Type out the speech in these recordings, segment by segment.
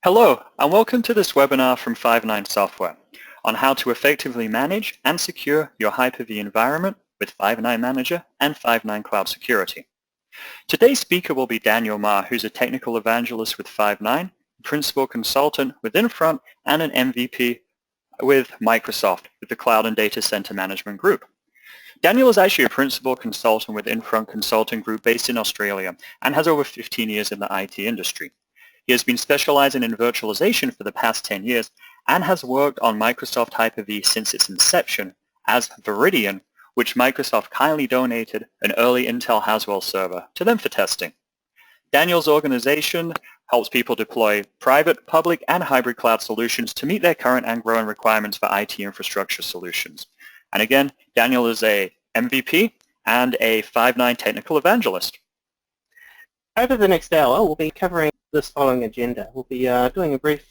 Hello, and welcome to this webinar from Five9 Software on how to effectively manage and secure your Hyper-V environment with Five9 Manager and Five9 Cloud Security. Today's speaker will be Daniel Ma, who's a technical evangelist with Five9, principal consultant with Infront, and an MVP with Microsoft with the Cloud and Data Center Management Group. Daniel is actually a principal consultant with Infront Consulting Group based in Australia and has over 15 years in the IT industry. He has been specializing in virtualization for the past 10 years and has worked on Microsoft Hyper-V since its inception as Viridian, which Microsoft kindly donated an early Intel Haswell server to them for testing. Daniel's organization helps people deploy private, public, and hybrid cloud solutions to meet their current and growing requirements for IT infrastructure solutions. And again, Daniel is a MVP and a Five9 technical evangelist. Over the next hour, we'll be covering this following agenda. We'll be doing a brief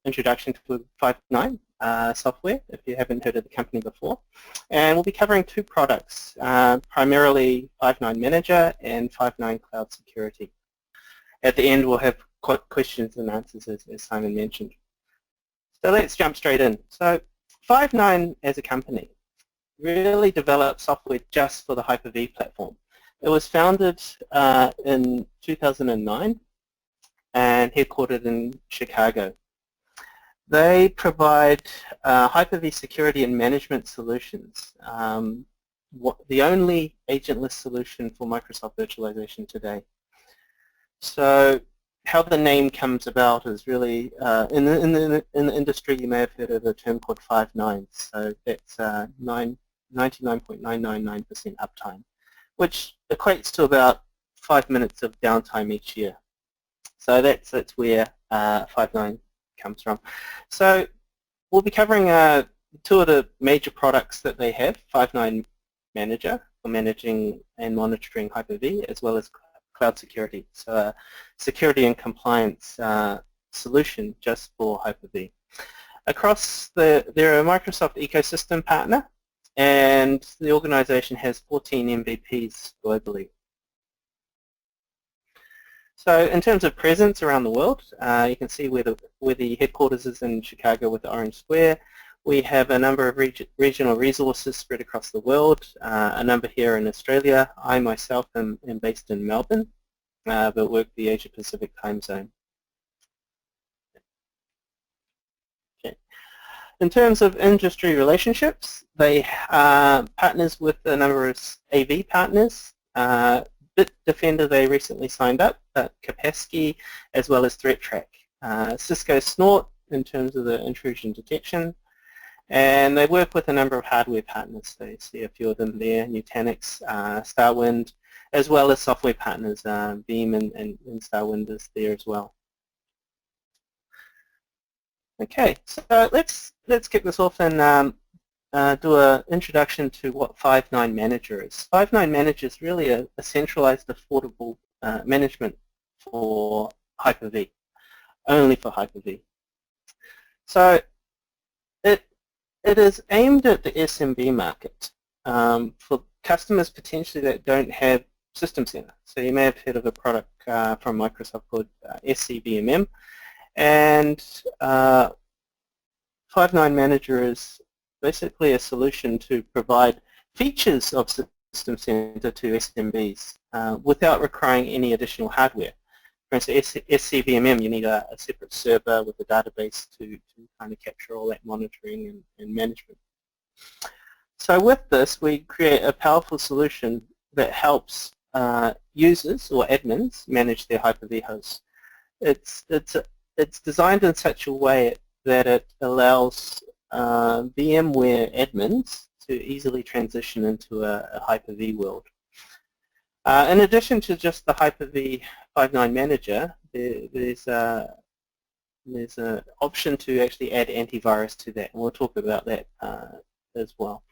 introduction to Five9 software, if you haven't heard of the company before. And we'll be covering two products, primarily Five9 Manager and Five9 Cloud Security. At the end, we'll have questions and answers, as Simon mentioned. So let's jump straight in. So Five9 as a company really developed software just for the Hyper-V platform. It was founded in 2009 and headquartered in Chicago. They provide Hyper-V security and management solutions, the only agentless solution for Microsoft virtualization today. So how the name comes about is really, in the industry you may have heard of a term called 5 nines. So that's 99.999% uptime, which equates to about 5 minutes of downtime each year. So that's where Five9 comes from. So we'll be covering two of the major products that they have, Five9 Manager for managing and monitoring Hyper-V, as well as Cloud Security, so a security and compliance solution just for Hyper-V. Across they're a Microsoft ecosystem partner, and the organization has 14 MVPs globally. So in terms of presence around the world, you can see where the headquarters is in Chicago with the orange square. We have a number of regional resources spread across the world, a number here in Australia. I myself am based in Melbourne, but work the Asia Pacific time zone. Okay. In terms of industry relationships, they are partners with a number of AV partners. Bitdefender they recently signed up, Kaspersky, as well as ThreatTrack. Cisco Snort in terms of the intrusion detection, and they work with a number of hardware partners. So you see a few of them there, Nutanix, Starwind, as well as software partners, Veeam and Starwind is there as well. Okay, so let's kick this off and do an introduction to what Five9 Manager is. Five9 Manager is really a centralized, affordable management for Hyper-V, only for Hyper-V. So it is aimed at the SMB market for customers potentially that don't have System Center. So you may have heard of a product from Microsoft called SCVMM, and Five9 Manager is basically a solution to provide features of System Center to SMBs without requiring any additional hardware. For instance, SCVMM, you need a separate server with a database to kind of capture all that monitoring and management. So with this, we create a powerful solution that helps users or admins manage their Hyper-V hosts. It's designed in such a way that it allows VMware admins to easily transition into a Hyper-V world. In addition to just the Hyper-V Five9 Manager, there's an option to actually add antivirus to that, and we'll talk about that as well.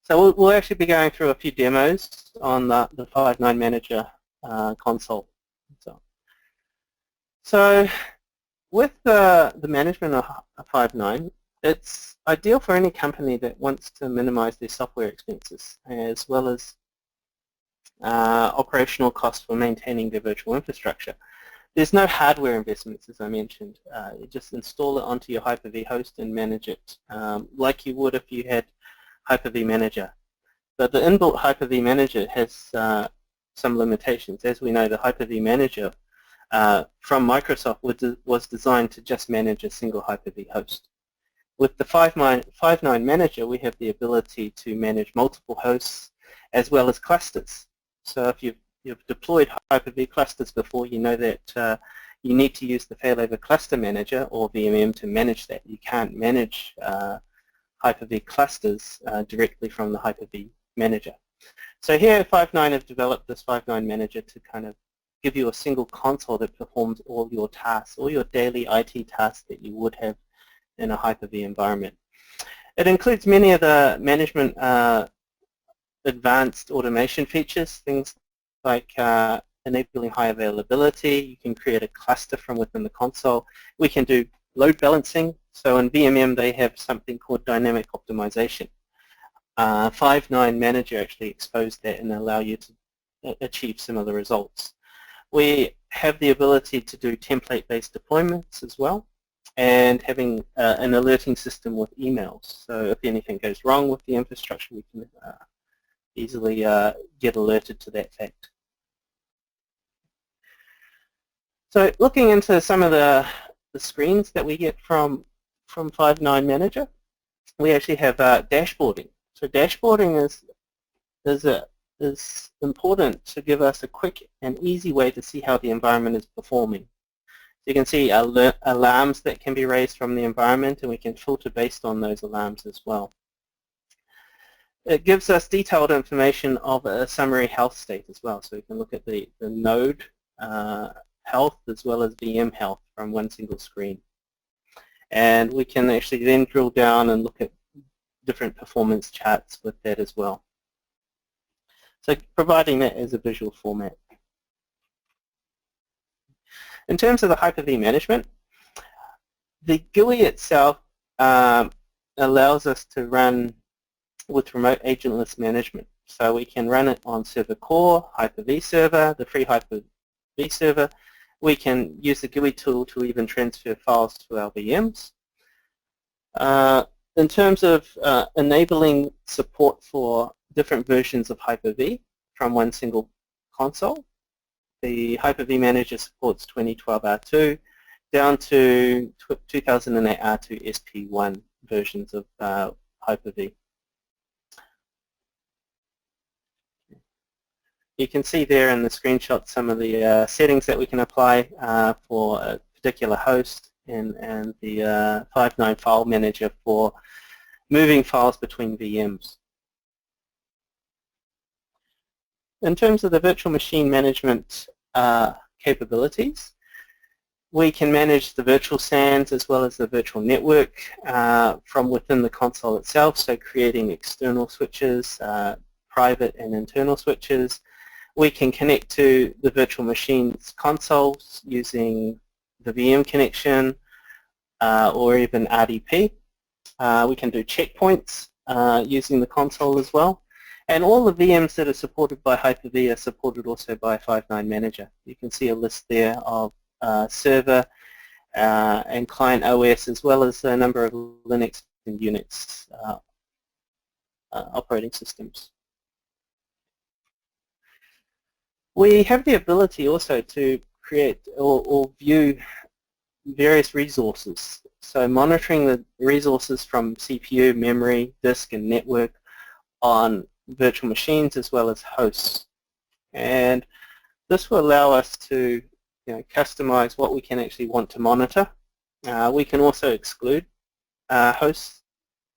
So we'll actually be going through a few demos on the Five9 Manager console. So with the management of Five9, it's ideal for any company that wants to minimize their software expenses as well as operational costs for maintaining their virtual infrastructure. There's no hardware investments, as I mentioned. You just install it onto your Hyper-V host and manage it like you would if you had Hyper-V Manager. But the inbuilt Hyper-V Manager has some limitations. As we know, the Hyper-V Manager from Microsoft was designed to just manage a single Hyper-V host. With the 5.9 Manager, we have the ability to manage multiple hosts as well as clusters. So if you've deployed Hyper-V clusters before, you know that you need to use the Failover Cluster Manager or VMM to manage that. You can't manage Hyper-V clusters directly from the Hyper-V Manager. So here 5.9 have developed this 5.9 Manager to kind of give you a single console that performs all your tasks, all your daily IT tasks that you would have in a Hyper-V environment. It includes many of the management advanced automation features, things like enabling high availability. You can create a cluster from within the console. We can do load balancing. So in VMM they have something called dynamic optimization. 5.9 Manager actually exposed that and allow you to achieve similar results. We have the ability to do template-based deployments as well, and having an alerting system with emails. So if anything goes wrong with the infrastructure, we can easily get alerted to that fact. So looking into some of the screens that we get from 5.9 Manager, we actually have dashboarding. So dashboarding is important to give us a quick and easy way to see how the environment is performing. You can see alarms that can be raised from the environment, and we can filter based on those alarms as well. It gives us detailed information of a summary health state as well, so we can look at the node health as well as VM health from one single screen. And we can actually then drill down and look at different performance charts with that as well. So providing that as a visual format. In terms of the Hyper-V management, the GUI itself allows us to run with remote agentless management. So we can run it on server core, Hyper-V server, the free Hyper-V server. We can use the GUI tool to even transfer files to our VMs. In terms of enabling support for different versions of Hyper-V from one single console, the Hyper-V Manager supports 2012 R2 down to 2008 R2 SP1 versions of Hyper-V. You can see there in the screenshot some of the settings that we can apply for a particular host, and the 5.9 File Manager for moving files between VMs. In terms of the virtual machine management capabilities, we can manage the virtual SANs as well as the virtual network from within the console itself, so creating external switches, private and internal switches. We can connect to the virtual machines consoles using the VM connection or even RDP. We can do checkpoints using the console as well. And all the VMs that are supported by Hyper-V are supported also by 5.9 Manager. You can see a list there of server and client OS, as well as a number of Linux and Unix operating systems. We have the ability also to create or view various resources. So monitoring the resources from CPU, memory, disk, and network on virtual machines as well as hosts. And this will allow us to customize what we can actually want to monitor. We can also exclude hosts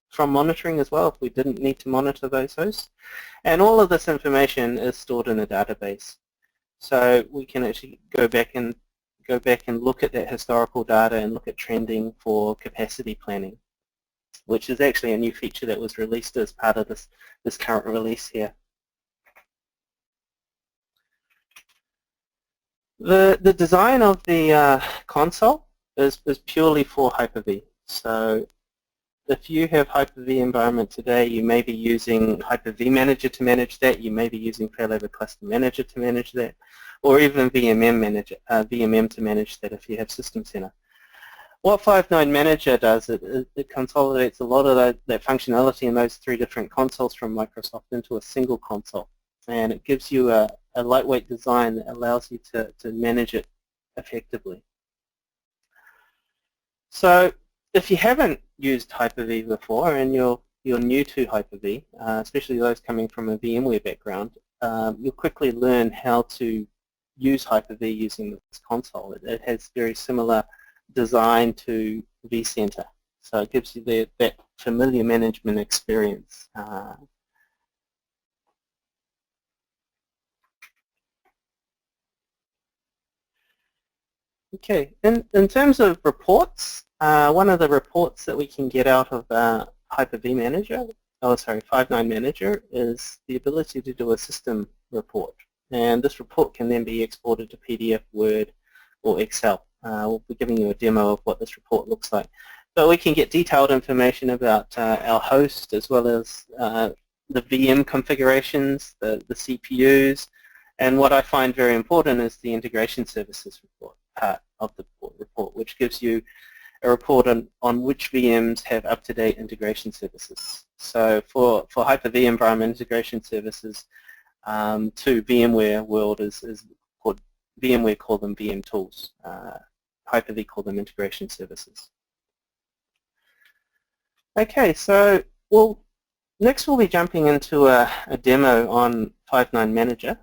from monitoring as well if we didn't need to monitor those hosts. And all of this information is stored in a database. So we can actually go back and look at that historical data and look at trending for capacity planning, which is actually a new feature that was released as part of this current release here. The design of the console is purely for Hyper-V. So if you have Hyper-V environment today, you may be using Hyper-V Manager to manage that, you may be using Failover Cluster Manager to manage that, or even VMM to manage that if you have System Center. What 5.9 Manager does, it consolidates a lot of that functionality in those 3 different consoles from Microsoft into a single console. And it gives you a lightweight design that allows you to manage it effectively. So if you haven't used Hyper-V before and you're new to Hyper-V, especially those coming from a VMware background, you'll quickly learn how to use Hyper-V using this console. It has very similar design to vCenter, so it gives you that familiar management experience. Okay, in terms of reports, one of the reports that we can get out of Hyper-V Manager, 5.9 Manager, is the ability to do a system report. And this report can then be exported to PDF, Word, or Excel. We'll be giving you a demo of what this report looks like. But we can get detailed information about our host, as well as the VM configurations, the CPUs, and what I find very important is the integration services report part of the report, which gives you a report on which VMs have up-to-date integration services. So for Hyper-V environment integration services to VMware world is called, VMware call them VM tools. Hyper-V call them integration services. Okay, so next we'll be jumping into a demo on 5.9 Manager.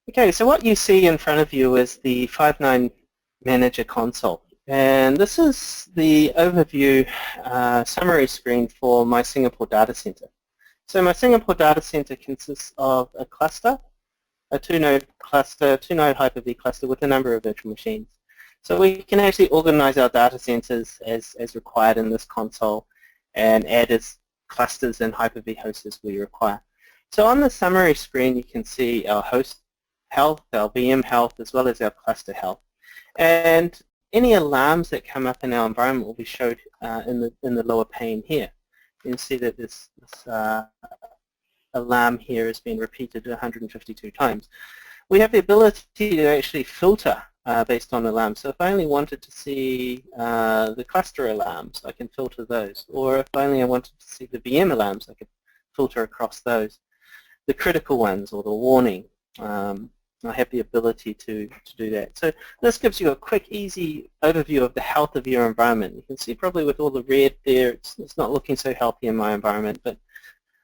Okay, so what you see in front of you is the 5.9 Manager console. And this is the overview summary screen for my Singapore data center. So my Singapore data center consists of a cluster, a 2-node cluster, 2-node Hyper-V cluster with a number of virtual machines. So we can actually organize our data centers as required in this console and add as clusters and Hyper-V hosts as we require. So on the summary screen you can see our host health, our VM health, as well as our cluster health. And any alarms that come up in our environment will be showed in the lower pane here. You can see that this alarm here has been repeated 152 times. We have the ability to actually filter based on alarms. So if I only wanted to see the cluster alarms, I can filter those. Or if only I wanted to see the VM alarms, I could filter across those. The critical ones or the warning, I have the ability to do that. So this gives you a quick, easy overview of the health of your environment. You can see probably with all the red there, it's not looking so healthy in my environment, but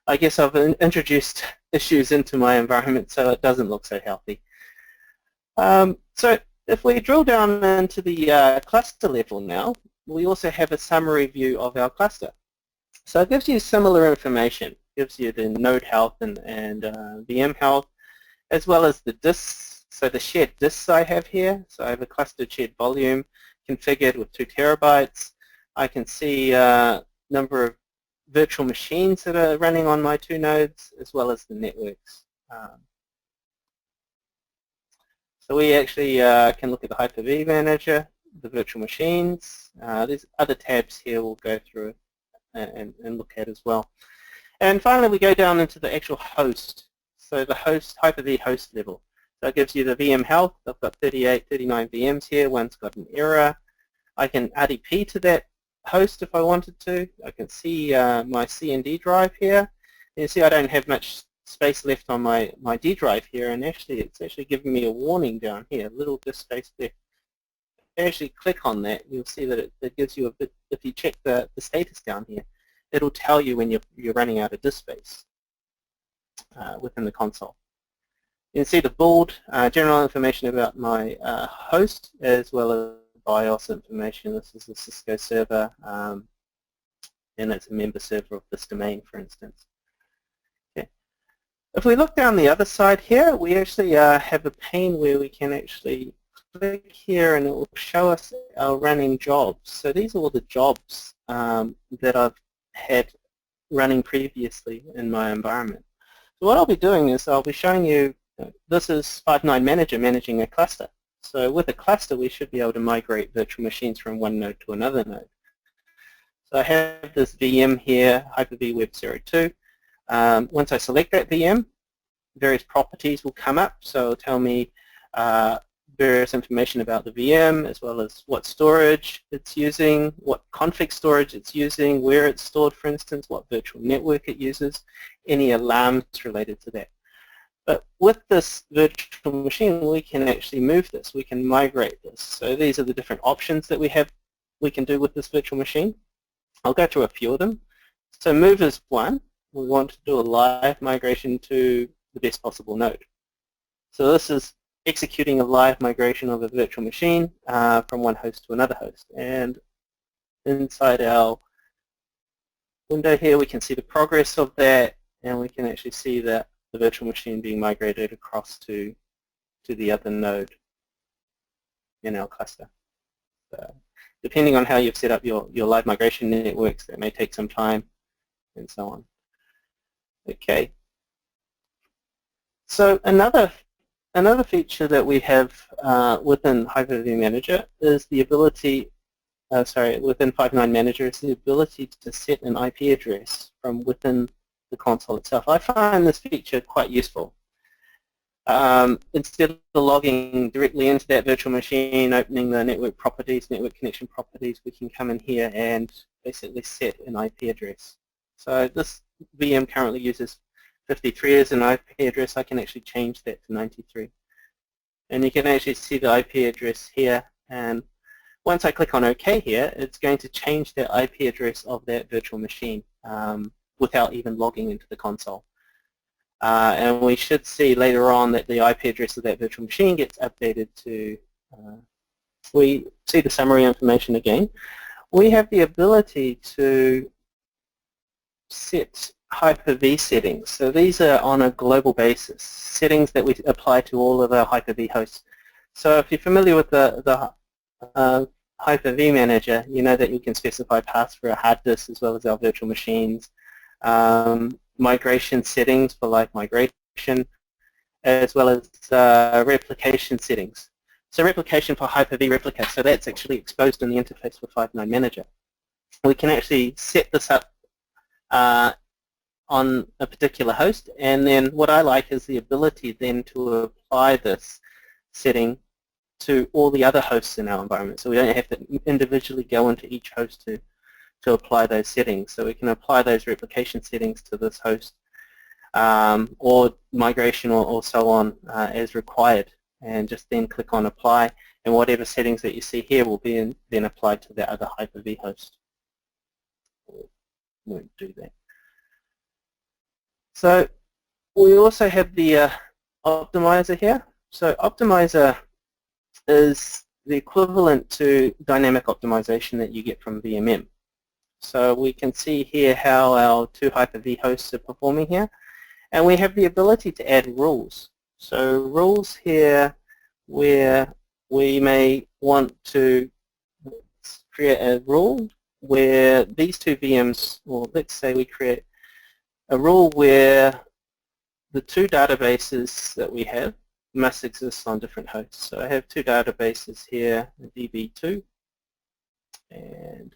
I guess I've introduced issues into my environment so it doesn't look so healthy. So if we drill down into the cluster level now, we also have a summary view of our cluster. So it gives you similar information. It gives you the node health and VM health, as well as the disks, so the shared disks I have here. So I have a clustered shared volume configured with 2 terabytes. I can see number of virtual machines that are running on my 2 nodes, as well as the networks. So we actually can look at the Hyper-V Manager, the virtual machines. There's other tabs here we'll go through and look at as well. And finally we go down into the actual host. So the host, Hyper-V host level. So it gives you the VM health. I've got 38, 39 VMs here. One's got an error. I can RDP to that host if I wanted to. I can see my C and D drive here. You see I don't have much space left on my D drive here, and actually it's actually giving me a warning down here, a little disk space there. If you actually click on that, you'll see that it gives you a bit, if you check the status down here, it'll tell you when you're running out of disk space within the console. You can see the build, general information about my host, as well as BIOS information. This is a Cisco server, and it's a member server of this domain, for instance. Okay. If we look down the other side here, we actually have a pane where we can actually click here and it will show us our running jobs. So these are all the jobs that I've had running previously in my environment. So what I'll be doing is I'll be showing you, this is 5.9 Manager managing a cluster. So with a cluster we should be able to migrate virtual machines from one node to another node. So I have this VM here, Hyper-V Web 02. Once I select that VM, various properties will come up. So it'll tell me various information about the VM, as well as what storage it's using, what config storage it's using, where it's stored, for instance, what virtual network it uses, any alarms related to that. But with this virtual machine, we can actually move this. We can migrate this. So these are the different options that we can do with this virtual machine. I'll go through a few of them. So move is one. We want to do a live migration to the best possible node. So this is executing a live migration of a virtual machine from one host to another host. And inside our window here, we can see the progress of that, and we can actually see that the virtual machine being migrated across to the other node in our cluster. So depending on how you've set up your live migration networks, that may take some time and so on. Okay. So another feature that we have within Hyper-V Manager is the ability, within 5.9 Manager is the ability to set an IP address from within the console itself. I find this feature quite useful. Instead of logging directly into that virtual machine, opening the network properties, network connection properties, we can come in here and basically set an IP address. So this VM currently uses 53 as an IP address. I can actually change that to 93. And you can actually see the IP address here, and once I click on OK here, it's going to change the IP address of that virtual machine without even logging into the console. And we should see later on that the IP address of that virtual machine gets updated to, we see the summary information again. We have the ability to set Hyper-V settings. So these are on a global basis, settings that we apply to all of our Hyper-V hosts. So if you're familiar with the Hyper-V Manager, you know that you can specify paths for a hard disk as well as our virtual machines, migration settings for live migration, as well as replication settings. So replication for Hyper-V replica, so that's actually exposed in the interface for 5.9 Manager. We can actually set this up on a particular host, and then what I like is the ability then to apply this setting to all the other hosts in our environment. So we don't have to individually go into each host to apply those settings. So we can apply those replication settings to this host or migration or so on as required, and just then click on apply, and whatever settings that you see here will be then applied to the other Hyper-V host. We won't do that. So we also have the optimizer here. So optimizer is the equivalent to dynamic optimization that you get from VMM. So we can see here how our two Hyper-V hosts are performing here, and we have the ability to add rules. So rules here where we may want to create a rule where these two VMs, or let's say we create a rule where the two databases that we have must exist on different hosts. So I have two databases here, DB2 and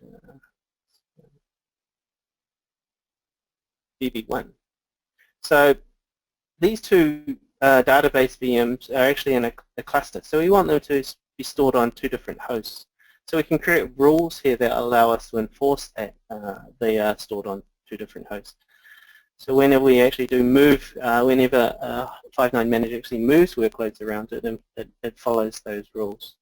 DB1. So these two database VMs are actually in a cluster. So we want them to be stored on two different hosts. So we can create rules here that allow us to enforce that they are stored on two different hosts. So whenever we actually do move, whenever 5.9 Manager actually moves workloads around it, it follows those rules.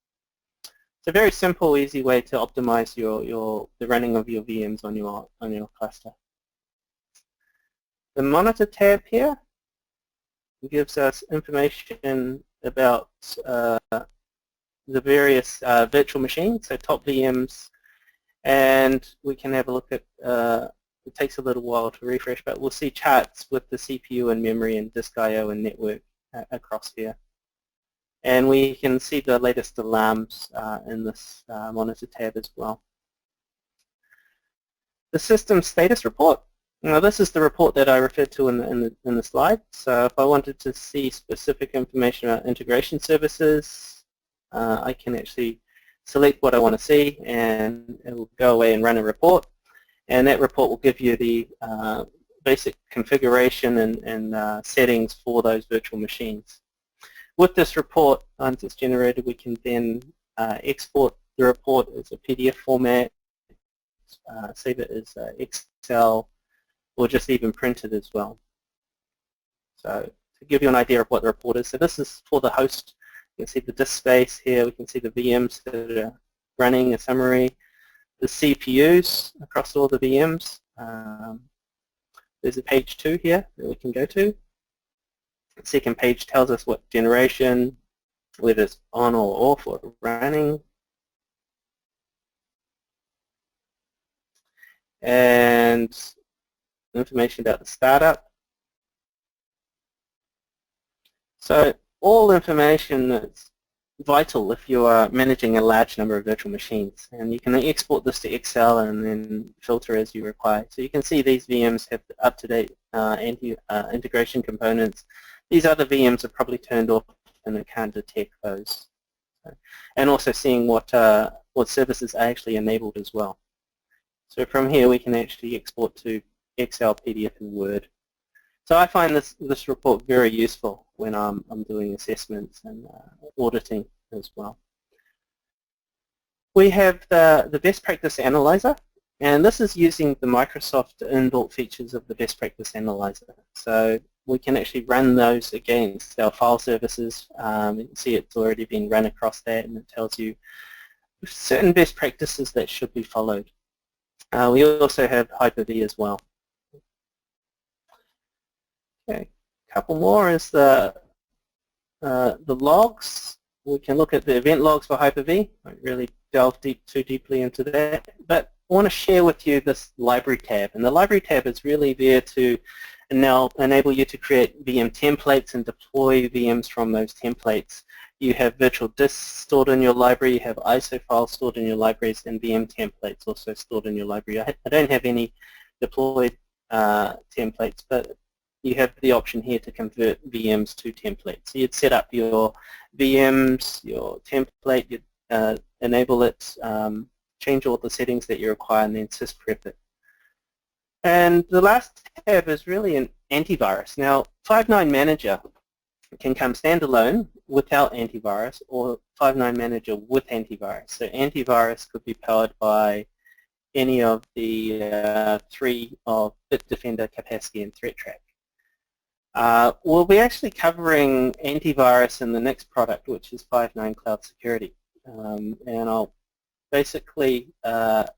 It's a very simple, easy way to optimize the running of your VMs on your cluster. The monitor tab here gives us information about the various virtual machines, so top VMs, and we can have a look at it takes a little while to refresh, but we'll see charts with the CPU and memory and disk I/O and network across here. And we can see the latest alarms in this monitor tab as well. The system status report. Now this is the report that I referred to in the slide. So if I wanted to see specific information about integration services, I can actually select what I want to see, and it will go away and run a report. And that report will give you the basic configuration and settings for those virtual machines. With this report, once it's generated, we can then export the report as a PDF format, save it as Excel, or just even print it as well. So to give you an idea of what the report is, so this is for the host. You can see the disk space here. We can see the VMs that are running, a summary, the CPUs across all the VMs. There's a page 2 here that we can go to. The second page tells us what generation, whether it's on or off or running. And information about the startup. So all information that's vital if you are managing a large number of virtual machines. And you can export this to Excel and then filter as you require. So you can see these VMs have up-to-date integration components. These other VMs are probably turned off and it can't detect those. And also seeing what services are actually enabled as well. So from here we can actually export to Excel, PDF, and Word. So I find this report very useful when I'm doing assessments and auditing as well. We have the best practice analyzer, and this is using the Microsoft inbuilt features of the best practice analyzer. So we can actually run those against our file services. You can see it's already been run across that, and it tells you certain best practices that should be followed. We also have Hyper-V as well. Okay, a couple more is the logs. We can look at the event logs for Hyper-V. I won't really delve too deeply into that, but I want to share with you this library tab. And the library tab is really there to now enable you to create VM templates and deploy VMs from those templates. You have virtual disks stored in your library, you have ISO files stored in your libraries, and VM templates also stored in your library. I don't have any deployed templates, but you have the option here to convert VMs to templates. So you'd set up your VMs, your template, you'd enable it, change all the settings that you require, and then sysprep it. And the last tab is really an antivirus. Now, Five9 Manager can come standalone without antivirus, or Five9 Manager with antivirus. So antivirus could be powered by any of the 3 of Bitdefender, Capacity, and ThreatTrack. We'll be actually covering antivirus in the next product, which is Five9 Cloud Security. And I'll basically,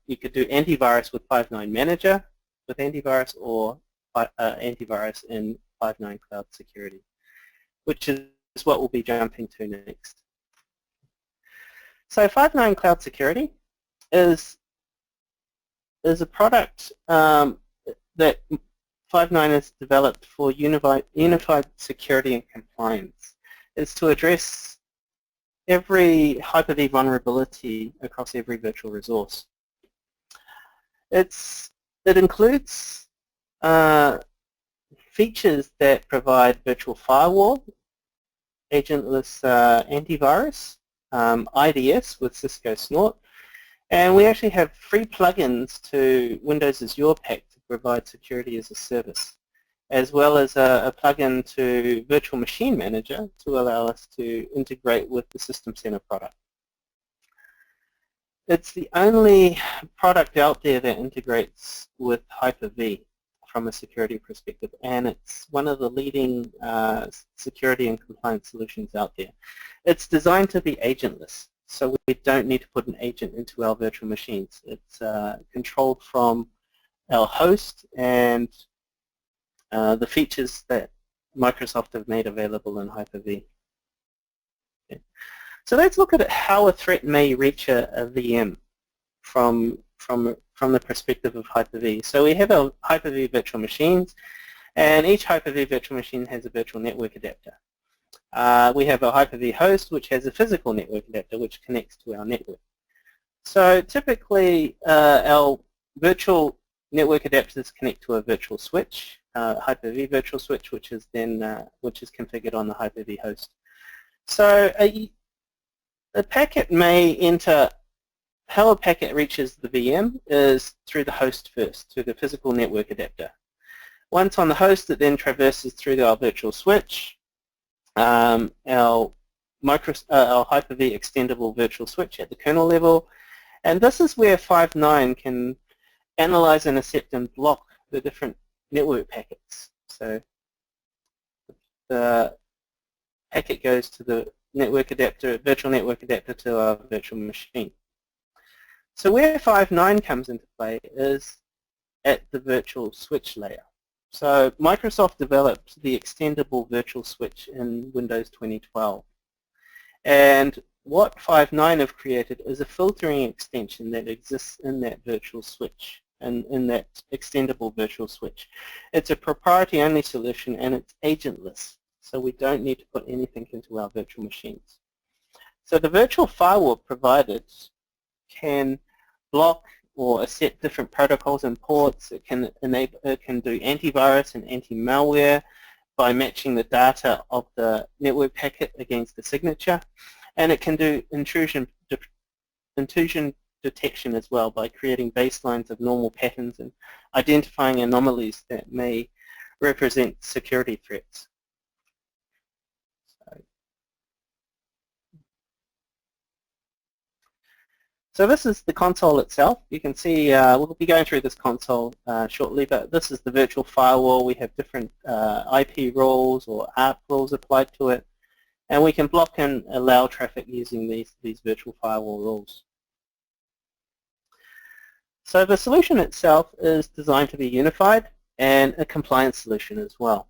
you could do antivirus with Five9 Manager with antivirus, or antivirus in Five9 Cloud Security, which is what we'll be jumping to next. So Five9 Cloud Security is a product that Five9 has developed for unified security and compliance. It's to address every Hyper-V vulnerability across every virtual resource. It includes features that provide virtual firewall, agentless antivirus, IDS with Cisco Snort, and we actually have free plugins to Windows Azure Pack to provide security as a service, as well as a plugin to Virtual Machine Manager to allow us to integrate with the System Center product. It's the only product out there that integrates with Hyper-V from a security perspective, and it's one of the leading security and compliance solutions out there. It's designed to be agentless, so we don't need to put an agent into our virtual machines. It's controlled from our host and the features that Microsoft have made available in Hyper-V. Okay. So let's look at how a threat may reach a VM from the perspective of Hyper-V. So we have our Hyper-V virtual machines, and each Hyper-V virtual machine has a virtual network adapter. We have a Hyper-V host, which has a physical network adapter, which connects to our network. So typically, our virtual network adapters connect to a virtual switch, Hyper-V virtual switch, which is configured on the Hyper-V host. So a packet may enter how a packet reaches the VM is through the host first, through the physical network adapter. Once on the host, it then traverses through our virtual switch, our Hyper-V extendable virtual switch at the kernel level, and this is where 5.9 can analyze and accept and block the different network packets. So the packet goes to the network adapter, virtual network adapter to our virtual machine. So where 5.9 comes into play is at the virtual switch layer. So Microsoft developed the extendable virtual switch in Windows 2012. And what 5.9 have created is a filtering extension that exists in that virtual switch and in that extendable virtual switch. It's a proprietary-only solution and it's agentless, so we don't need to put anything into our virtual machines. So the virtual firewall provided can block or accept different protocols and ports. It can do antivirus and anti-malware by matching the data of the network packet against the signature, and it can do intrusion detection as well by creating baselines of normal patterns and identifying anomalies that may represent security threats. So this is the console itself. You can see we'll be going through this console shortly, but this is the virtual firewall. We have different IP rules or ARP rules applied to it, and we can block and allow traffic using these virtual firewall rules. So the solution itself is designed to be unified and a compliance solution as well.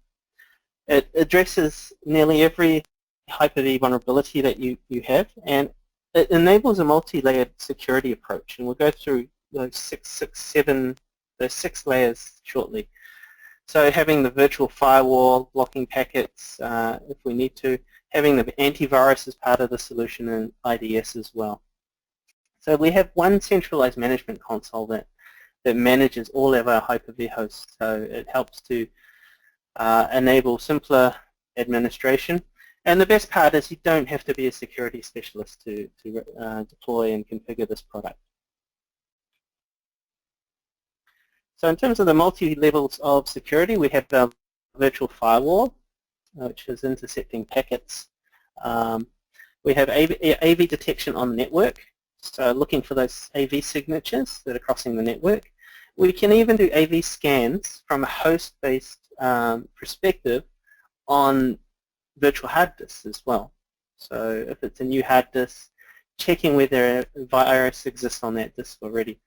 It addresses nearly every Hyper-V vulnerability that you have, and it enables a multi-layered security approach, and we'll go through those six layers shortly. So having the virtual firewall, blocking packets if we need to, having the antivirus as part of the solution, and IDS as well. So we have one centralized management console that manages all of our Hyper-V hosts. So it helps to enable simpler administration. And the best part is you don't have to be a security specialist to deploy and configure this product. So in terms of the multi-levels of security, we have the virtual firewall, which is intercepting packets. We have AV detection on the network, so looking for those AV signatures that are crossing the network. We can even do AV scans from a host-based perspective on virtual hard disks as well. So if it's a new hard disk, checking whether a virus exists on that disk already.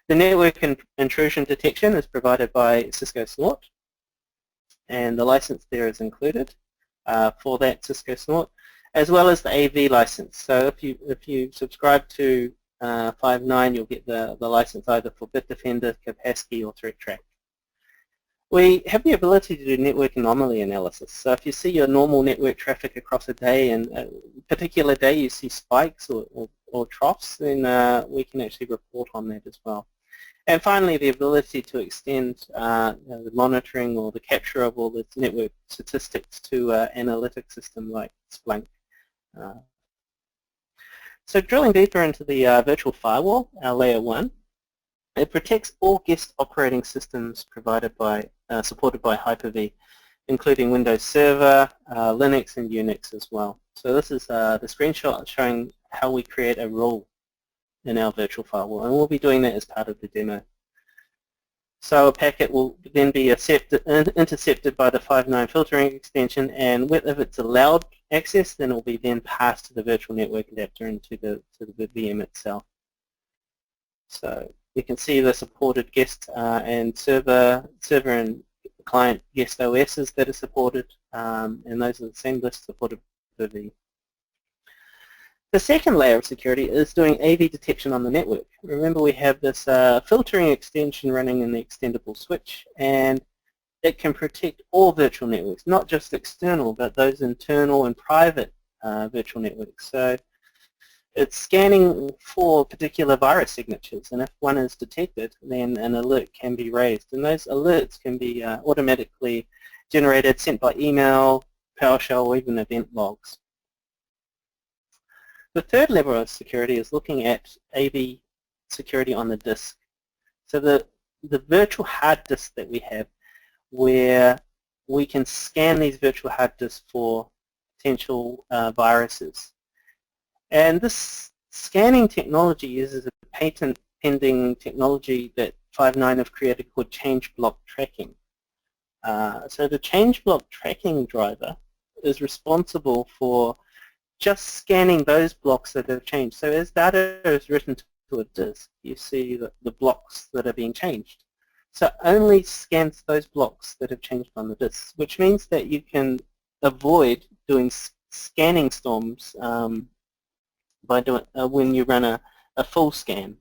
The network intrusion detection is provided by Cisco Snort, and the license there is included for that Cisco Snort, as well as the AV license. So if you subscribe to 5.9, you'll get the license either for Bitdefender, Kaspersky, or ThreatTrack. We have the ability to do network anomaly analysis. So if you see your normal network traffic across a day and a particular day you see spikes or troughs, then we can actually report on that as well. And finally, the ability to extend the monitoring or the capture of all the network statistics to an analytic system like Splunk. So drilling deeper into the virtual firewall, our layer 1, it protects all guest operating systems provided by, supported by Hyper-V, including Windows Server, Linux, and Unix as well. So this is the screenshot showing how we create a rule in our virtual firewall, and we'll be doing that as part of the demo. So a packet will then be intercepted by the 5.9 filtering extension, and if it's allowed access, then it will be then passed to the virtual network adapter and to the VM itself. So you can see the supported guest and server and client guest OSs that are supported, and those are the same lists supported by the. The second layer of security is doing AV detection on the network. Remember, we have this filtering extension running in the extendable switch, and it can protect all virtual networks, not just external, but those internal and private virtual networks. So it's scanning for particular virus signatures, and if one is detected, then an alert can be raised. And those alerts can be automatically generated, sent by email, PowerShell, or even event logs. The third level of security is looking at AV security on the disk. So the virtual hard disk that we have, where we can scan these virtual hard disks for potential viruses. And this scanning technology uses a patent-pending technology that Five9 have created called change block tracking. So the change block tracking driver is responsible for just scanning those blocks that have changed. So as data is written to a disk, you see the blocks that are being changed. So only scans those blocks that have changed on the disk, which means that you can avoid doing scanning storms by doing when you run a full scan.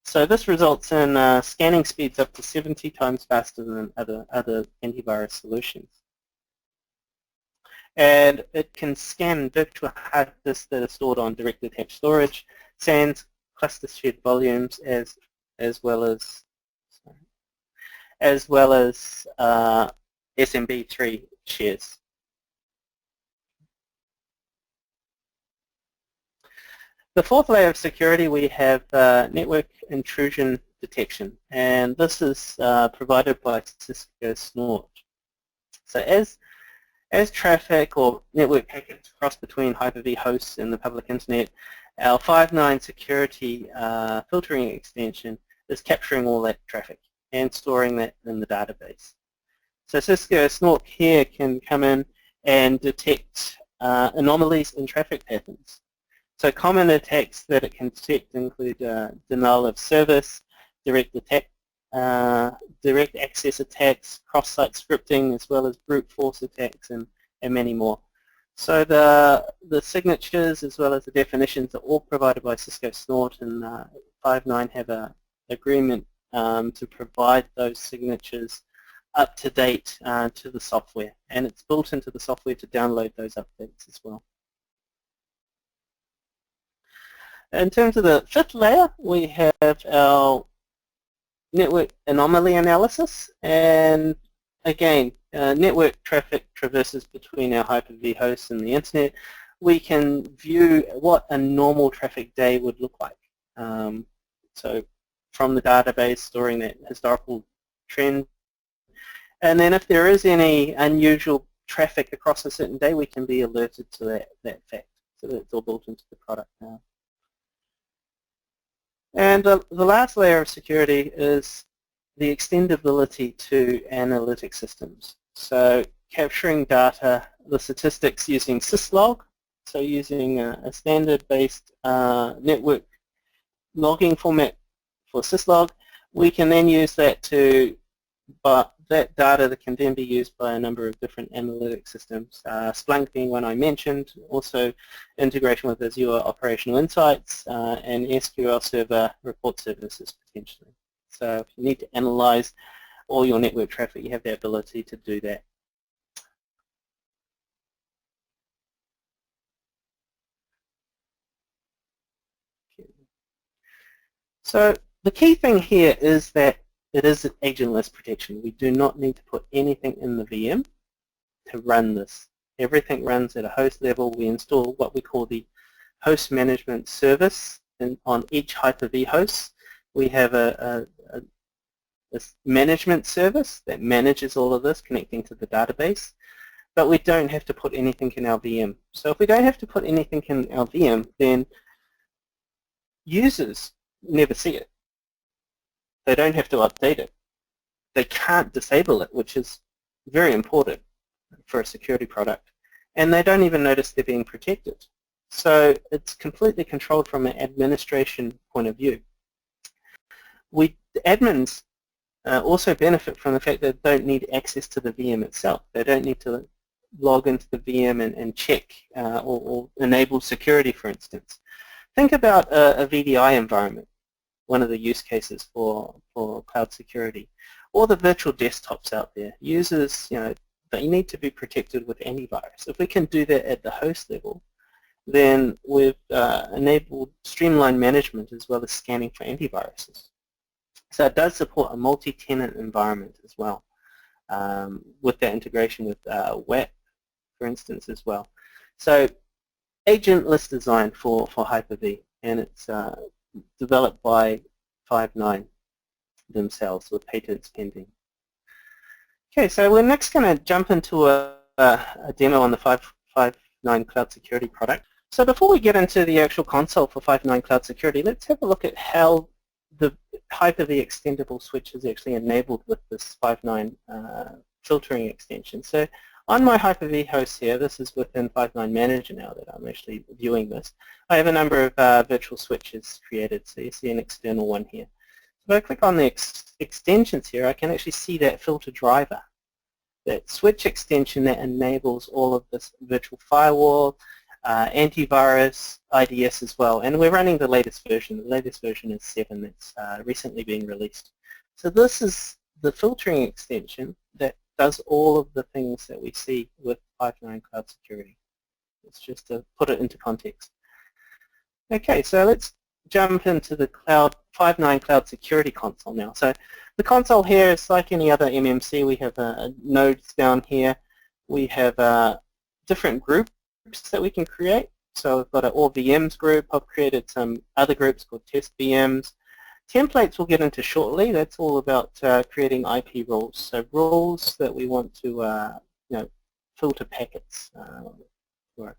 So this results in scanning speeds up to 70 times faster than other antivirus solutions. And it can scan virtual hard disks that are stored on direct attached storage, SANs, cluster shared volumes, as well as SMB3 shares. The fourth layer of security, we have network intrusion detection, and this is provided by Cisco Snort. So as traffic or network packets cross between Hyper-V hosts and the public internet, our Five9 security filtering extension is capturing all that traffic and storing that in the database. So Cisco Snort here can come in and detect anomalies in traffic patterns. So common attacks that it can detect include denial of service, direct access attacks, cross-site scripting, as well as brute force attacks, and many more. So the signatures as well as the definitions are all provided by Cisco Snort, and Five9 have an agreement to provide those signatures up to date to the software, and it's built into the software to download those updates as well. In terms of the fifth layer, we have our network anomaly analysis, and again, network traffic traverses between our Hyper-V hosts and the internet. We can view what a normal traffic day would look like. So from the database, storing that historical trend. And then if there is any unusual traffic across a certain day, we can be alerted to that fact. So that's all built into the product now. And the last layer of security is the extendability to analytic systems. So capturing data, the statistics using syslog, so using a standard-based network logging format for syslog, we can then use that that data that can then be used by a number of different analytic systems, Splunk being one I mentioned, also integration with Azure Operational Insights and SQL Server report services potentially. So if you need to analyze all your network traffic, you have the ability to do that. So the key thing here is that it is an agentless protection. We do not need to put anything in the VM to run this. Everything runs at a host level. We install what we call the host management service on each Hyper-V host. We have a management service that manages all of this, connecting to the database, but we don't have to put anything in our VM. So if we don't have to put anything in our VM, then users never see it. They don't have to update it. They can't disable it, which is very important for a security product. And they don't even notice they're being protected. So it's completely controlled from an administration point of view. Admins also benefit from the fact that they don't need access to the VM itself. They don't need to log into the VM and check or enable security, for instance. Think about a VDI environment, one of the use cases for cloud security, or the virtual desktops out there. Users, they need to be protected with antivirus. If we can do that at the host level, then we've enabled streamlined management as well as scanning for antiviruses. So it does support a multi-tenant environment as well, with that integration with WAP, for instance, as well. So agentless design for Hyper-V, and it's developed by Five9 themselves with patents pending. Okay, so we're next going to jump into a demo on the Five9 Cloud Security product. So before we get into the actual console for Five9 Cloud Security, let's have a look at how the Hyper-V extendable switch is actually enabled with this Five9 filtering extension. So on my Hyper-V host here, this is within Five9 Manager now that I'm actually viewing this. I have a number of virtual switches created, so you see an external one here. If I click on the extensions here, I can actually see that filter driver, that switch extension that enables all of this virtual firewall, antivirus, IDS as well, and we're running the latest version. The latest version is 7 that's recently been released. So this is the filtering extension that does all of the things that we see with Five9 Cloud Security. It's just to put it into context. Okay, so let's jump into the Five9 Cloud Security console now. So the console here is like any other MMC. We have nodes down here. We have different groups that we can create. So we've got an all VMs group. I've created some other groups called test VMs. Templates we'll get into shortly. That's all about creating IP rules. So rules that we want to filter packets for.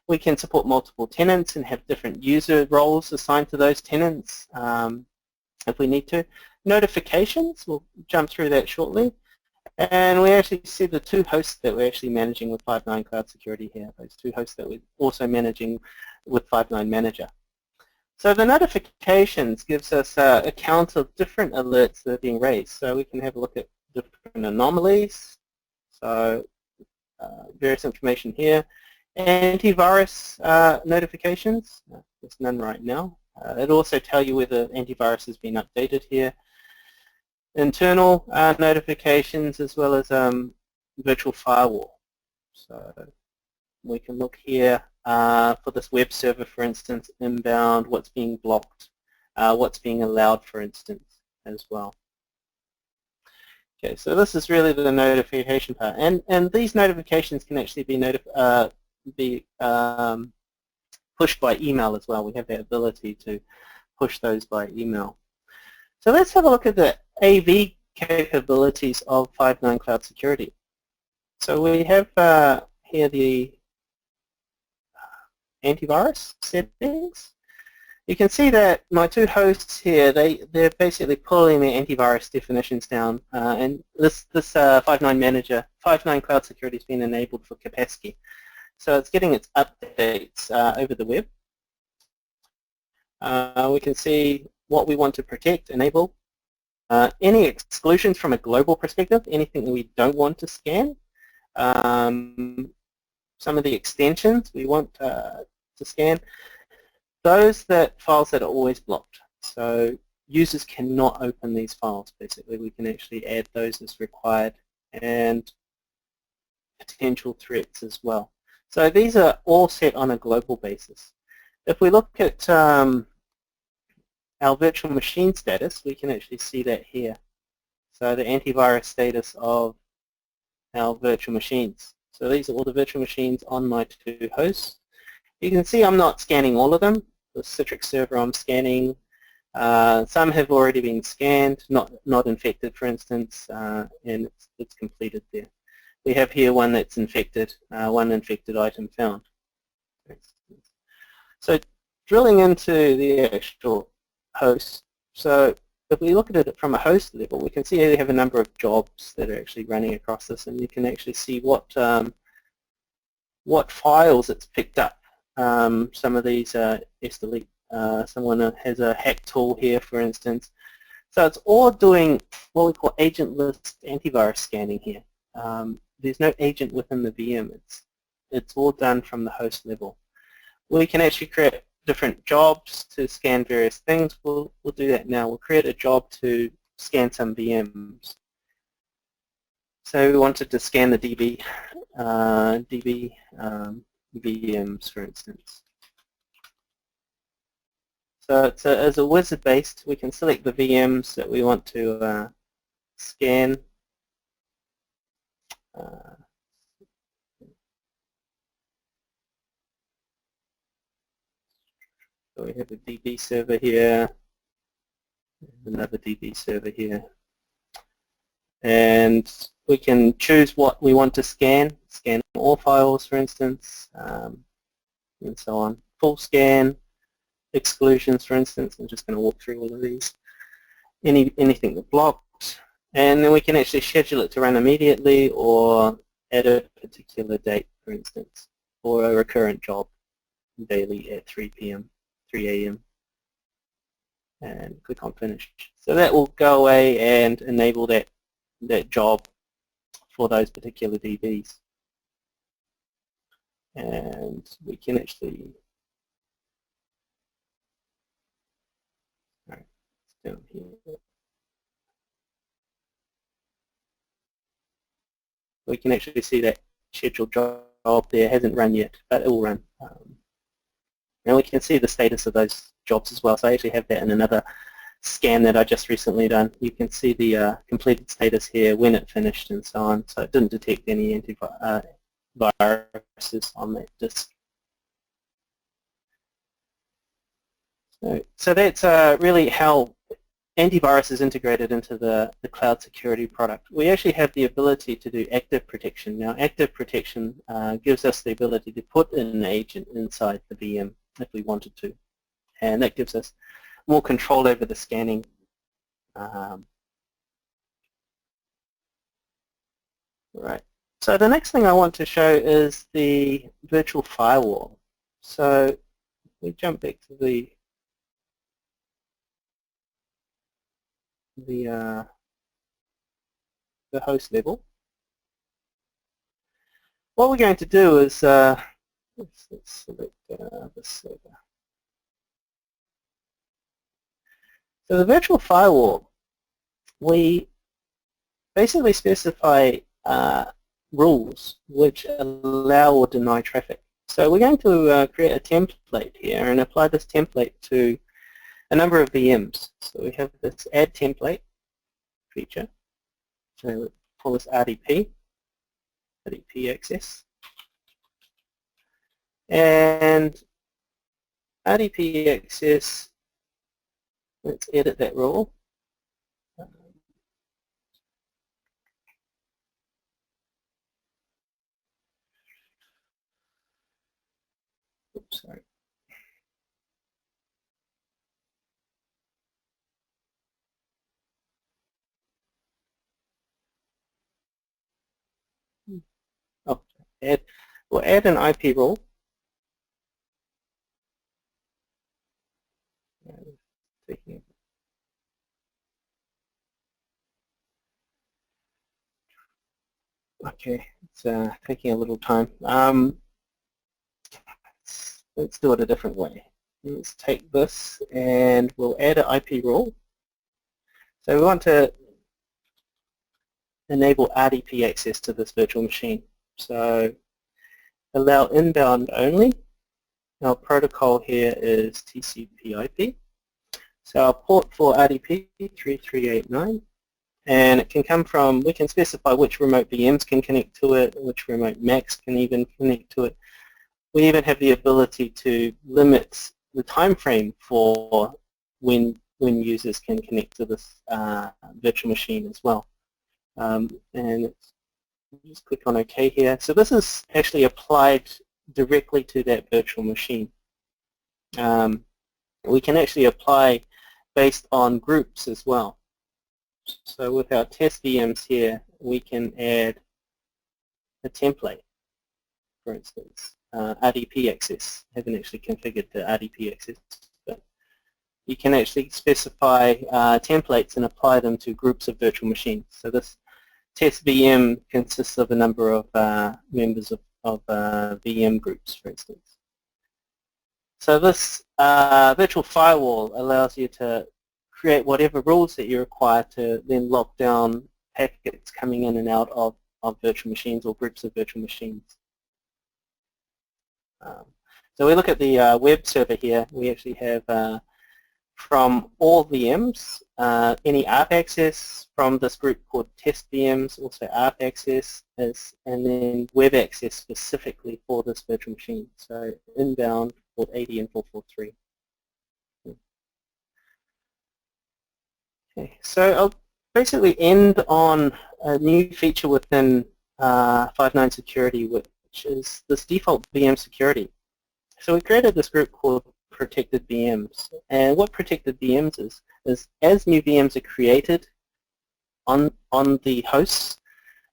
We can support multiple tenants and have different user roles assigned to those tenants if we need to. Notifications, we'll jump through that shortly. And we actually see the two hosts that we're actually managing with Five9 Cloud Security here, those two hosts that we're also managing with Five9 Manager. So the notifications gives us a count of different alerts that are being raised. So we can have a look at different anomalies, so various information here. Antivirus notifications, there's none right now. It'll also tell you whether antivirus has been updated here. Internal notifications as well as virtual firewall. So we can look here for this web server, for instance, inbound, what's being blocked, what's being allowed, for instance, as well. Okay, so this is really the notification part, and these notifications can actually be pushed by email as well. We have the ability to push those by email. So let's have a look at the AV capabilities of Five9 Cloud Security. So we have here the antivirus settings. You can see that my two hosts here, they're basically pulling their antivirus definitions down, and this Five9 Manager, Five9 Cloud Security has been enabled for capacity. So it's getting its updates over the web. We can see what we want to protect, enable. Any exclusions from a global perspective, anything that we don't want to scan. Some of the extensions we want to scan. Those files that are always blocked. So users cannot open these files, basically. We can actually add those as required, and potential threats as well. So these are all set on a global basis. If we look at our virtual machine status, we can actually see that here. So the antivirus status of our virtual machines. So these are all the virtual machines on my two hosts. You can see I'm not scanning all of them. The Citrix server I'm scanning. Some have already been scanned, not infected, for instance, and it's completed there. We have here one that's infected, one infected item found. So drilling into the actual host, so if we look at it from a host level, we can see we have a number of jobs that are actually running across this, and you can actually see what files it's picked up. Some of these are S-delete. Someone has a hack tool here, for instance. So it's all doing what we call agentless antivirus scanning here. There's no agent within the VM. It's all done from the host level. We can actually create different jobs to scan various things. We'll do that now. We'll create a job to scan some VMs. So we wanted to scan the DB VMs, for instance. So it's as a wizard-based, we can select the VMs that we want to scan. So we have a DB server here, another DB server here. And we can choose what we want to scan all files, for instance, and so on. Full scan, exclusions, for instance. I'm just going to walk through all of these. Anything that blocked. And then we can actually schedule it to run immediately or at a particular date, for instance, or a recurrent job daily at 3 p.m., 3 a.m. and click on finish. So that will go away and enable that job for those particular DBs. And we can actually, all right, it's down here. We can actually see that scheduled job there hasn't run yet, but it will run. And we can see the status of those jobs as well. So I actually have that in another scan that I just recently done. You can see the completed status here, when it finished and so on. So it didn't detect any antiviruses on that disk. So that's really how antivirus is integrated into the cloud security product. We actually have the ability to do active protection. Now active protection gives us the ability to put in an agent inside the VM if we wanted to. And that gives us more control over the scanning. Right. So the next thing I want to show is the virtual firewall. So we jump back to the host level. What we're going to do is let's select the server. So the virtual firewall, we basically specify rules which allow or deny traffic. So we're going to create a template here and apply this template to a number of VMs. So we have this add template feature. So we'll call this RDP access. And RDP access, let's edit that rule. Oops, sorry. Oh, we'll add an IP rule. Okay, it's taking a little time. Let's do it a different way. Let's take this and we'll add an IP rule. So we want to enable RDP access to this virtual machine. So allow inbound only. Our protocol here is TCP/IP. So our port for RDP 3389. And it can come from, we can specify which remote VMs can connect to it, which remote Macs can even connect to it. We even have the ability to limit the time frame for when users can connect to this virtual machine as well. And just click on OK here. So this is actually applied directly to that virtual machine. We can actually apply based on groups as well. So with our test VMs here, we can add a template, for instance, RDP access. I haven't actually configured the RDP access, but you can actually specify templates and apply them to groups of virtual machines. So this test VM consists of a number of members of VM groups, for instance. So this virtual firewall allows you to create whatever rules that you require to then lock down packets coming in and out of virtual machines or groups of virtual machines. So we look at the web server here. We actually have from all VMs, any ARP access from this group called test VMs, also ARP access, and then web access specifically for this virtual machine. So inbound, port 80 and 443. Okay, so I'll basically end on a new feature within 5.9 security, which is this default VM security. So we created this group called Protected VMs. And what Protected VMs is as new VMs are created on the hosts,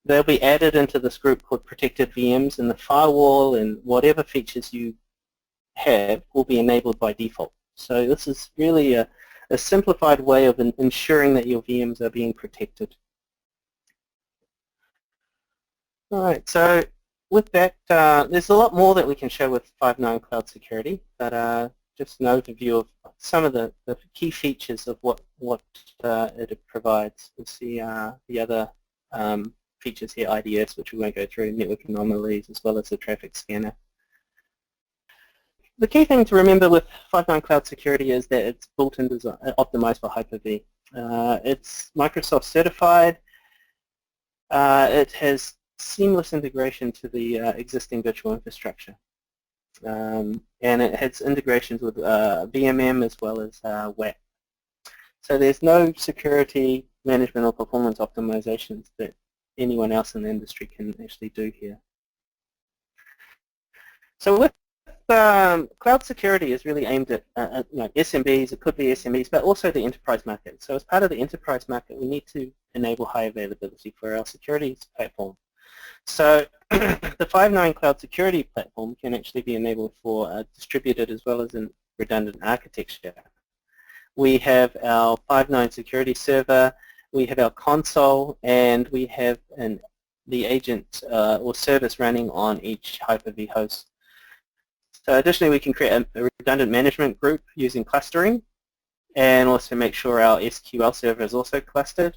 they'll be added into this group called Protected VMs, and the firewall and whatever features you have will be enabled by default. So this is really a simplified way of ensuring that your VMs are being protected. All right, so with that, there's a lot more that we can show with 5.9 Cloud Security, but just an overview of some of the key features of what it provides. You'll see the other features here, IDS, which we won't go through, network anomalies, as well as the traffic scanner. The key thing to remember with 5.9 Cloud Security is that it's built and optimized for Hyper-V. It's Microsoft certified. It has seamless integration to the existing virtual infrastructure. And it has integrations with VMM as well as WAP. So there's no security management or performance optimizations that anyone else in the industry can actually do here. So with cloud security is really aimed at SMBs, it could be SMBs, but also the enterprise market. So as part of the enterprise market, we need to enable high availability for our security platform. So the 5.9 Cloud Security platform can actually be enabled for distributed as well as in redundant architecture. We have our 5.9 Security Server, we have our console, and we have the agent or service running on each Hyper-V host. So additionally, we can create a redundant management group using clustering, and also make sure our SQL server is also clustered.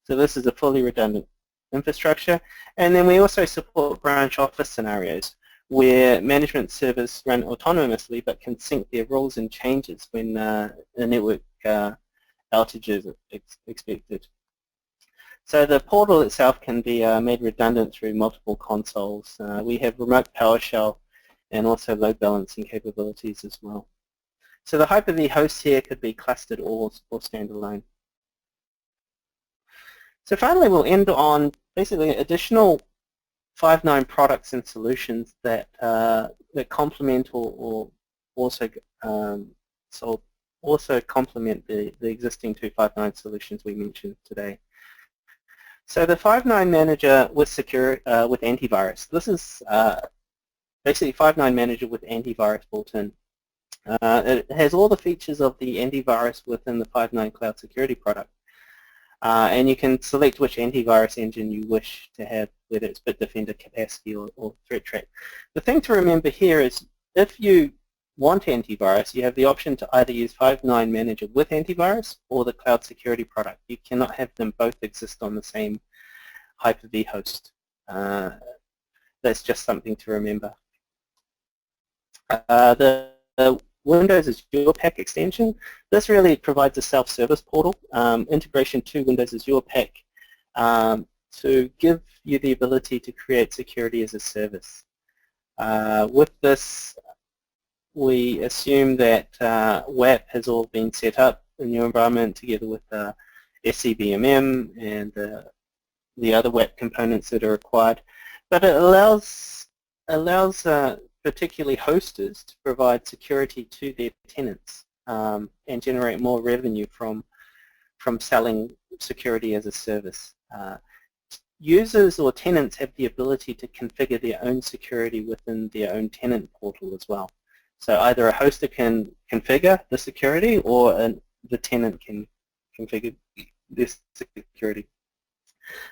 So this is a fully redundant infrastructure. And then we also support branch office scenarios where management servers run autonomously but can sync their rules and changes when a network outage is expected. So the portal itself can be made redundant through multiple consoles. We have remote PowerShell and also load balancing capabilities as well. So the Hyper-V host here could be clustered or standalone. So finally, we'll end on basically additional 5.9 products and solutions that complement or also complement the existing 2.5.9 solutions we mentioned today. So the 5.9 Manager with Antivirus. This is basically 5.9 Manager with Antivirus built in. It has all the features of the antivirus within the 5.9 Cloud Security product. And you can select which antivirus engine you wish to have, whether it's Bitdefender, Capacity, or ThreatTrap. The thing to remember here is if you want antivirus, you have the option to either use 5.9 Manager with antivirus or the Cloud Security product. You cannot have them both exist on the same Hyper-V host. That's just something to remember. The Windows Azure Pack extension. This really provides a self-service portal, integration to Windows Azure Pack to give you the ability to create security as a service. With this, we assume that WAP has all been set up in your environment together with SCVMM and the other WAP components that are required. But it allows particularly hosters to provide security to their tenants and generate more revenue from selling security as a service. Users or tenants have the ability to configure their own security within their own tenant portal as well. So either a hoster can configure the security or the tenant can configure this security.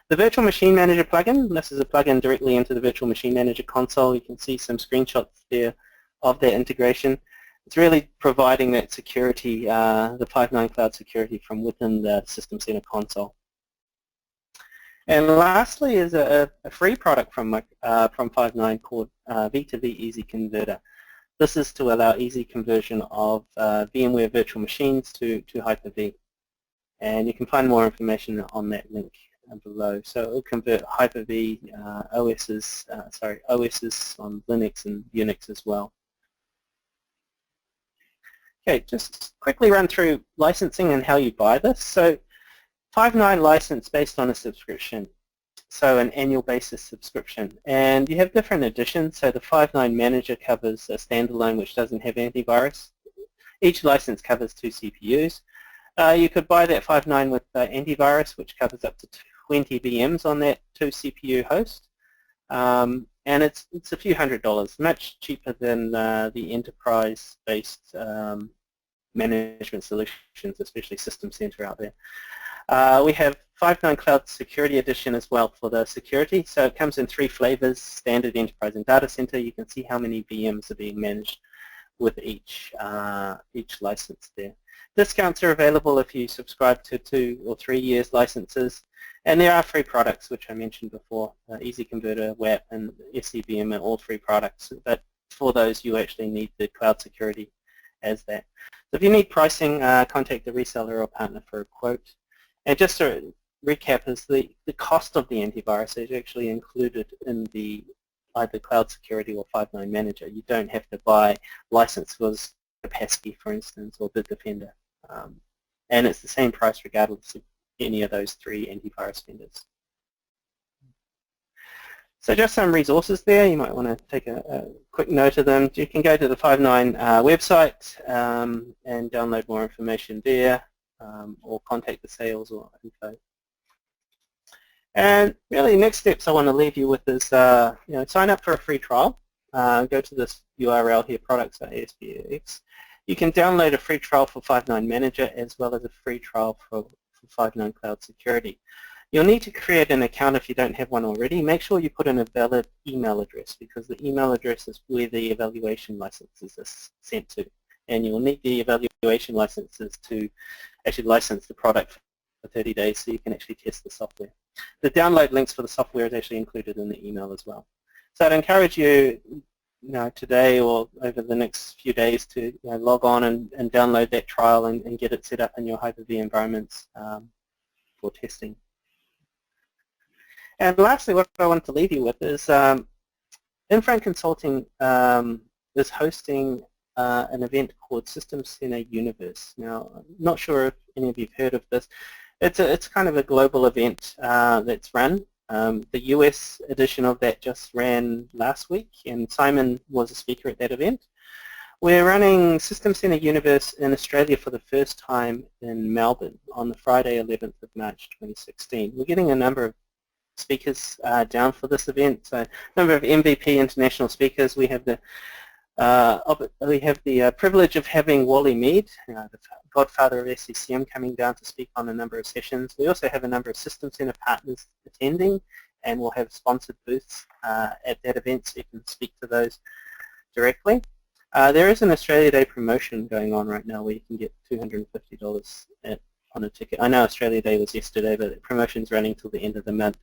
The Virtual Machine Manager plugin, this is a plugin directly into the Virtual Machine Manager console. You can see some screenshots there of that integration. It's really providing that security, the 5.9 Cloud Security from within the System Center console. And lastly is a free product from 5.9 called V2V Easy Converter. This is to allow easy conversion of VMware virtual machines to Hyper-V. And you can find more information on that link below. So it will convert Hyper-V OSs on Linux and Unix as well. Okay, just quickly run through licensing and how you buy this. So 5.9 license based on a subscription, so an annual basis subscription. And you have different editions. So the 5.9 Manager covers a standalone which doesn't have antivirus. Each license covers 2 CPUs. You could buy that 5.9 with Antivirus, which covers up to 20 VMs on that 2 CPU host. And it's a few $100s, much cheaper than the enterprise-based management solutions, especially System Center out there. We have 5.9 Cloud Security Edition as well for the security. So it comes in 3 flavors, Standard, Enterprise, and Data Center. You can see how many VMs are being managed with each license there. Discounts are available if you subscribe to 2 or 3 years licenses. And there are free products, which I mentioned before, Easy Converter, WAP, and SCVM are all free products. But for those, you actually need the cloud security as that. So if you need pricing, contact the reseller or partner for a quote. And just to recap, is the cost of the antivirus is actually included in the either Cloud Security or 5.9 Manager. You don't have to buy licenses for Kaspersky, for instance, or Bitdefender. And it's the same price regardless of any of those 3 antivirus vendors. So just some resources there. You might want to take a quick note of them. You can go to the 5.9 website and download more information there, or contact the sales or info. And really, next steps I want to leave you with is sign up for a free trial. Go to this URL here, products.asp.x. You can download a free trial for 5.9 Manager as well as a free trial for 5.9 Cloud Security. You'll need to create an account if you don't have one already. Make sure you put in a valid email address because the email address is where the evaluation licenses are sent to. And you'll need the evaluation licenses to actually license the product for 30 days so you can actually test the software. The download links for the software is actually included in the email as well. So I'd encourage you, today or over the next few days to log on and download that trial and get it set up in your Hyper-V environments for testing. And lastly, what I want to leave you with is Infront Consulting is hosting an event called System Center Universe. Now, I'm not sure if any of you have heard of this. It's kind of a global event that's run. The US edition of that just ran last week, and Simon was a speaker at that event. We're running System Center Universe in Australia for the first time in Melbourne on the Friday, 11th of March 2016. We're getting a number of speakers down for this event. So a number of MVP international speakers. We have the privilege of having Wally Mead, the godfather of SCCM, coming down to speak on a number of sessions. We also have a number of System Center partners attending, and we'll have sponsored booths at that event so you can speak to those directly. There is an Australia Day promotion going on right now where you can get $250 on a ticket. I know Australia Day was yesterday, but the promotion's running till the end of the month.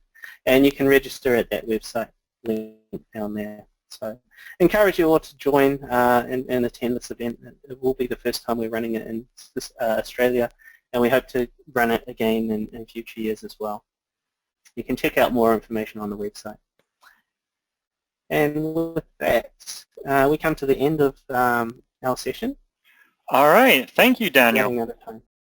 And you can register at that website link down there. So encourage you all to join and attend this event. It will be the first time we're running it in Australia, and we hope to run it again in future years as well. You can check out more information on the website. And with that, we come to the end of our session. All right. Thank you, Daniel. Running out of time.